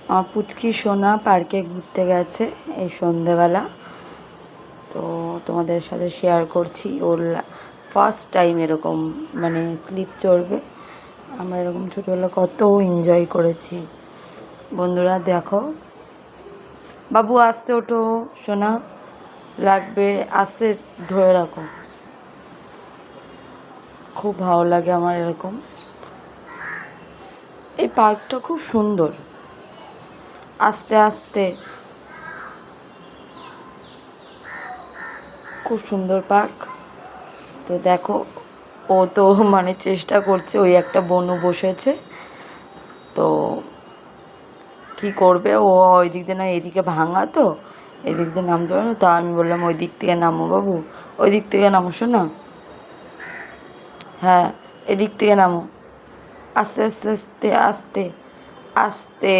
আমার পুচকি সোনা পার্কে ঘুরতে গেছে এই সন্ধেবেলা। তো তোমাদের সাথে শেয়ার করছি, ওর ফার্স্ট টাইম এরকম মানে স্লিপ চড়বে। আমরা এরকম ছোটোবেলা কত এনজয় করেছি বন্ধুরা। দেখো বাবু, আস্তে ওঠো সোনা, লাগবে, আস্তে ধরে রাখো। খুব ভালো লাগে আমার এরকম। এই পার্কটা খুব সুন্দর, আস্তে আস্তে, খুব সুন্দর পার্ক। তো দেখো, ও তো মানে চেষ্টা করছে, ওই একটা বনু বসেছে, তো কি করবে ও, ওই দিক দিয়ে না, এদিকে ভাঙা, তো এদিক দিয়ে নামতে পারে না। তা আমি বললাম ওই দিক থেকে নামো বাবু, ওই দিক থেকে নামো শোনা, হ্যাঁ এদিক থেকে নামো, আস্তে আস্তে আস্তে আস্তে আস্তে।